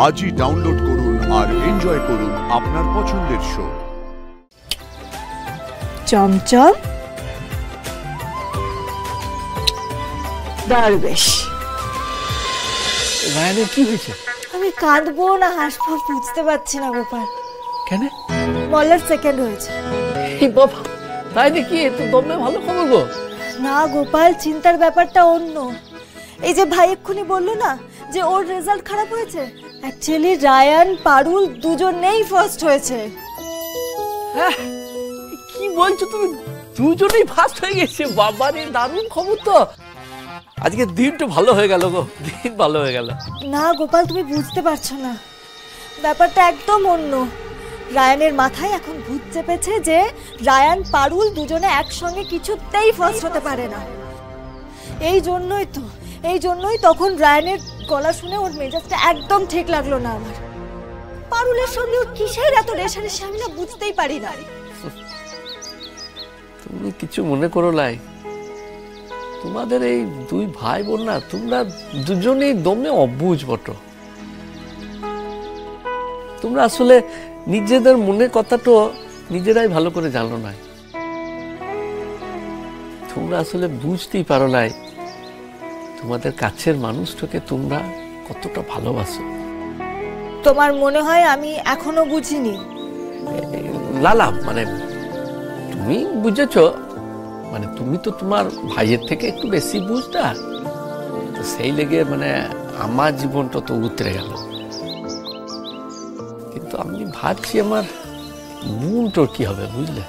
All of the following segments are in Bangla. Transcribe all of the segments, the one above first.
আজই ডাউনলোড করুন আর এনজয় করুন আপনার পছন্দের শো। চমচম দরবেশ। রায়ানের কি হয়েছে? আমি কাঁদবো না হাসবো বুঝতে পারছি না গোপাল। কেন? মলার সেকেন্ড হয়েছে। এই বাবা, তাই নাকি? এত দমে ভালো খবর গো। না গোপাল, চিন্তার ব্যাপারটা অন্য। এই যে ভাই এক্ষুনি বললো না যে ওর রেজাল্ট খারাপ হয়েছে, অ্যাকচুয়ালি রায়ান পারুল দুজনেই ফার্স্ট হয়েছে। হ্যাঁ, কি বলছো তুমি? দুজনেই ফার্স্ট হয়ে গেছে? বাবারে, দারুণ খবর তো। আজকে দিনটা ভালো হয়ে গেল গো, দিন ভালো হয়ে গেল। না গোপাল, তুমি বুঝতে পারছো না, ব্যাপারটা একদম অন্য। রায়ানের মাথায় এখন ভূত চেপেছে যে রায়ান পারুল দুজনে একসঙ্গে কিছুতেই ফার্স্ট হতে পারে না। এই জন্যই তখন রায়ানের গলা শুনে ওর মেজাজটা একদম ঠিক লাগলো না আমার। পারুলের সঙ্গে ওর কিসের এত রেশারেশি আমি না বুঝতেই পারি না। তুমি কিছু মনে করো লাই, তোমাদের এই দুই ভাই বোন না, তোমরা দুজনেই দমে অবুঝ বটো। তোমরা আসলে নিজেদের মনের কথাটা নিজেরাই ভালো করে জানো না। তোমরা আসলে বুঝতেই পারো নাই তোমাদের কাছের মানুষটাকে তোমরা কতটা ভালোবাসো। তোমার মনে হয় আমি এখনো বুঝিনি? লালা, মানে তুমি বুঝেছ, মানে তুমি তো তোমার ভাইয়ের থেকে একটু বেশি বুঝতা, তো সেই লেগে মানে আমার জীবনটা তো উতরে গেল। কিন্তু আমি ভাবছি আমার বোনটার কি হবে, বুঝলে?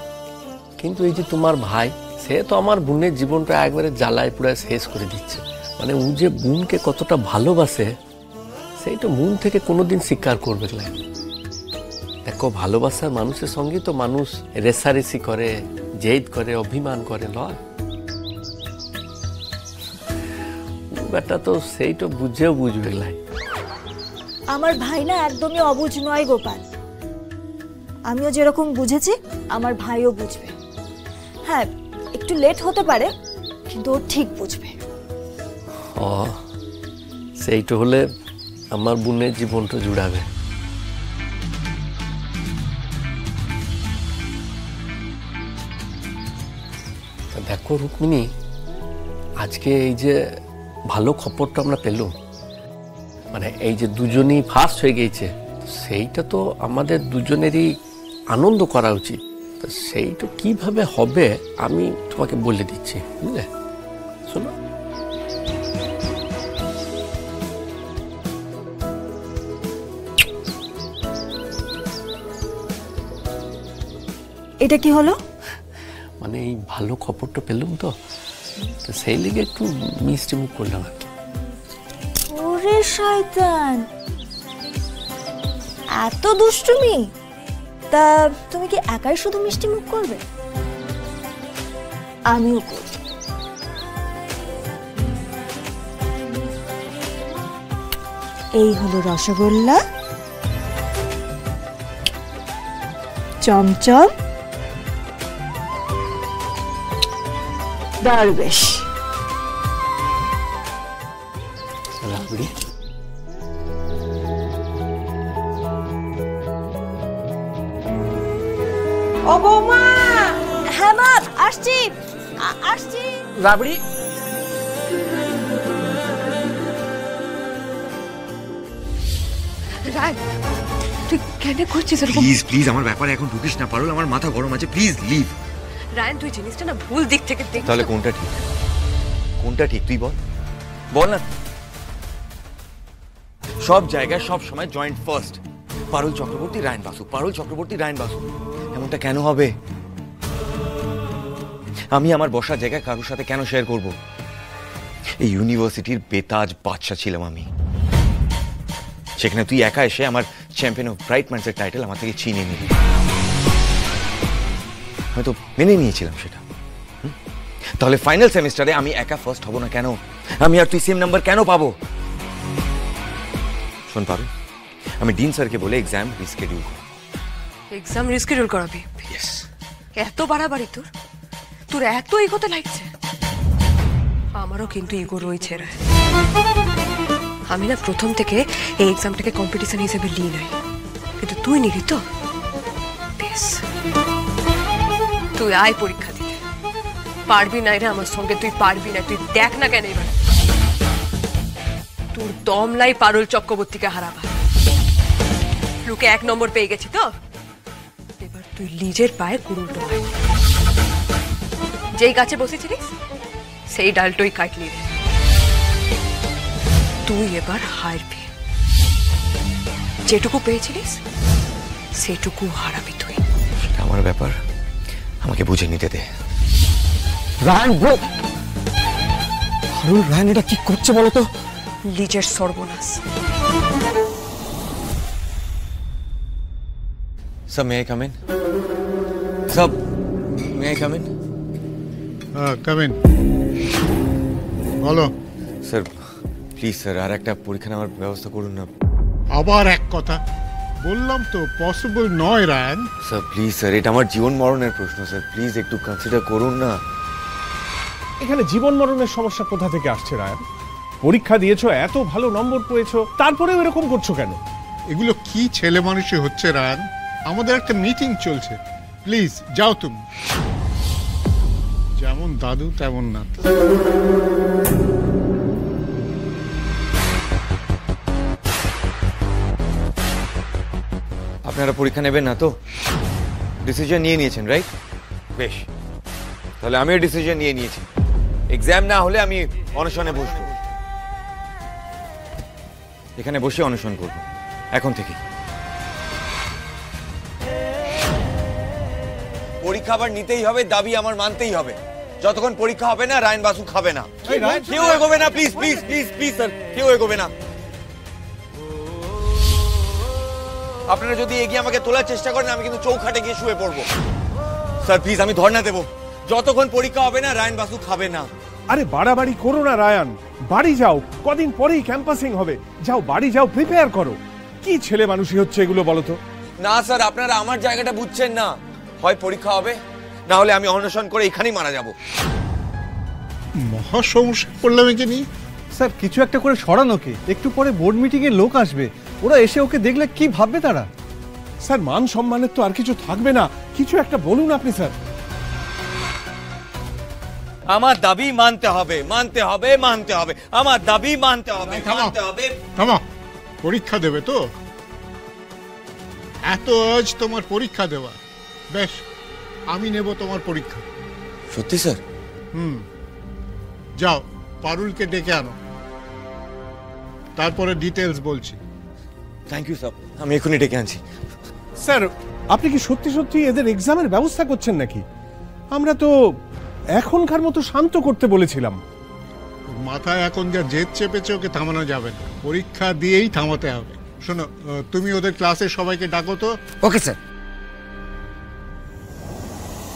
কিন্তু এই যে তোমার ভাই, সে তো আমার বোনের জীবনটা একবারে জ্বালায় পুরায় শেষ করে দিচ্ছে। মানে ও যে বোনকে কতটা ভালোবাসে সেইটা মন থেকে কোনোদিন স্বীকার করবে না। দেখো, ভালোবাসার মানুষের সঙ্গে তো মানুষ রেসারেসি করে, জেদ করে, অভিমান করে, লয়? ব্যাটা তো সেইটা বুঝেও বুঝবে লাই। আমার ভাই না একদমই অবুঝ নয় গোপাল। আমিও যেরকম বুঝেছি আমার ভাইও বুঝবে। হ্যাঁ, একটু লেট হতে পারে, কিন্তু ও ঠিক বুঝবে। ও, সেইটা হলে আমার বোনের জীবনটা জুড়াবে। দেখো রুক্মিণী, আজকে এই যে ভালো খবরটা আমরা পেলাম, মানে এই যে দুজনেই ফার্স্ট হয়ে গেছে, সেইটা তো আমাদের দুজনেরই আনন্দ করা উচিত। তো সেইটা কিভাবে হবে আমি তোমাকে বলে দিচ্ছি, বুঝলে? শোনো, এটা কি হলো? মানে এই ভালো খবরটা পেলাম তো, সেই লেগে একটু মিষ্টি মুখ করলাম আর কি। ওরে শয়তান, এত দুষ্টুমি! তা তুমি কি একাই শুধু মিষ্টি মুখ করবে? আমিও করব। এই হলো রসগোল্লা, চমচম দরবেশ। রাবড়ি, ও বৌমা! হ্যাঁ মা, আসছি আসছি। রাবড়ি, রায়, তুই কেন করছিস এরকম? প্লিজ প্লিজ আমার ব্যাপারে এখন ঢুকিস না পারুল, আমার মাথা গরম আছে, প্লিজ লিভ। রায়ন, তুই জিনিসটা না ভুল দিক থেকে দেখ। তাহলে কোনটা ঠিক? কোনটা ঠিক তুই বল, বল না। সব জায়গায় সব সময় জয়েন্ট ফার্স্ট, পারুল চক্রবর্তী রায়ন বাসু, পারুল চক্রবর্তী রায়ন বাসু। এমনটা কেন হবে? আমি আমার বসার জায়গায় কারোর সাথে কেন শেয়ার করব? এই ইউনিভার্সিটির বেতাজ বাদশা ছিলাম আমি, সেখানে তুই একা এসে আমার চ্যাম্পিয়ন অফ ব্রাইট মাইন্ডসের টাইটেল আমার থেকে ছিনিয়ে নিবি। হয়তো মেনে নিয়েছিলাম সেটা, তাহলে ফাইনাল সেমিস্টারে আমি একা ফার্স্ট হব না কেন? আমি আর তুই সেম নাম্বার কেন পাবো? শোন পারুল, আমি ডিন স্যারকে বলে এক্সাম রিস্কেডিউল করব। এক্সাম রিস্কেডিউল করাবি? ইয়েস। এত বাড়াবাড়ি তোর? তোর এত ইগোতে লাগছে? আমারও কিন্তু ইগো রয়েছে রে। আমি না প্রথম থেকে এই এক্সামটাকে কম্পিটিশন হিসেবে নিই নাই, কিন্তু তুই নিলি তো বেশ। তুই আয় পরীক্ষা দিতে। পারবি না রে আমার সঙ্গে, তুই পারবি না। তুই দেখ না কেন এবার তোর দমলাই পারুল চক্রবর্তীকে হারাবা। লোকে 1 নম্বর পেয়ে গেছি তো, এবার তুই নিজের পায়ে কুড়ুল টোকাই। যেই গাছে বসেছিলিস সেই ডালটাই কাটলি রে। তুই এবার হারবি, যেটুকু পেয়েছিলিস সেটুকু হারাবি তুই। এটা আমার ব্যাপার, আমাকে বুঝে নিতে দে। রায়ন ব্রো, পারুল রায়ন এটা কি করছে বলো তো? নিজের সর্বনাশ। Sir, may I come in? Sir, may I come in? Come in বলো। স্যার প্লিজ স্যার, আর একটা পরীক্ষা নেওয়ার ব্যবস্থা করুন না। আবার এক কথা বললাম তো, পসিবল নয় রায়ন। স্যার প্লিজ স্যার, এটা আমার জীবন মরণের প্রশ্ন স্যার, প্লিজ একটু কনসিডার করুন না। এখানে জীবন মরণের সমস্যা কোথা থেকে আসছে রায়ন? পরীক্ষা দিয়েছো, এত ভালো নম্বর পেয়েছো, তারপরেও এরকম করছো কেন? এগুলো কি ছেলে মানুষই হচ্ছে রায়ন? আমাদের একটা মিটিং চলছে, প্লিজ যাও তুমি। যেমন দাদু তেমন নাতি। আপনারা পরীক্ষা নেবেন না তো? ডিসিশন নিয়ে নিয়েছেন রাইট? বেশ, তাহলে আমিও ডিসিশন নিয়ে নিয়েছি। এক্সাম না হলে আমি অনশনে বসবো, এখানে বসে অনশন করব এখন থেকে। পরীক্ষা আবার নিতেই হবে, দাবি আমার মানতেই হবে। যতক্ষণ পরীক্ষা হবে না রায়ন বাসু খাবে না। কেউ এগোবে না, please please please please sir, কেউ এগোবে না। আপনারা যদি এগিয়ে আমাকে তোলার চেষ্টা করেন আমি কিন্তু চৌখাটে গিয়ে শুয়ে পড়বো। স্যার প্লিজ, আমি ধর্ণা দেবো। যতক্ষণ পরীক্ষা হবে না রায়ন বাসু খাবে না। আরে বাড়াবাড়ি করো না রায়ান, বাড়ি যাও, কদিন পরেই ক্যাম্পাসিং হবে। যাও বাড়ি যাও, প্রিপেয়ার করো। কি ছেলে মানুষই হচ্ছে এগুলো বলো তো? না স্যার, আপনারা আমার জায়গাটা বুঝছেন না। হয় পরীক্ষা হবে, না হলে আমি অনশন করে এখানেই মারা যাব। মহা সমস্যা পড়লাম একে নিয়ে। স্যার কিছু একটা করে সরানো কে, একটু পরে বোর্ড মিটিং এ লোক আসবে, ওরা এসে ওকে দেখলে কি ভাববে তারা? স্যার মান সম্মানের তো আর কিছু থাকবে না, কিছু একটা বলুন আপনি স্যার। আমার দাবি মানতে হবে, মানতে হবে, মানতে হবে। আমার দাবি মানতে হবে, মানতে হবে। থামো, পরীক্ষা দেবে তো? এত আজ তোমার পরীক্ষা দেওয়া, বেশ আমি নেব তোমার পরীক্ষা। সত্যি স্যার? যাও পারুলকে ডেকে আনো, তারপরে ডিটেলস বলছি। থ্যাংক ইউ স্যার, আমি এখনই ডেকে আনছি। স্যার আপনি কি সত্যি সত্যি এদের এক্সামের ব্যবস্থা করছেন নাকি? আমরা তো এখনকার মতো শান্ত করতে বলেছিলাম। মাথায় এখন যা জেদ চেপেছে ওকে থামানো যাবে না, পরীক্ষা দিয়েই থামাতে হবে। শোনো, তুমি ওদের ক্লাসের সবাইকে ডাকো তো। Okay sir.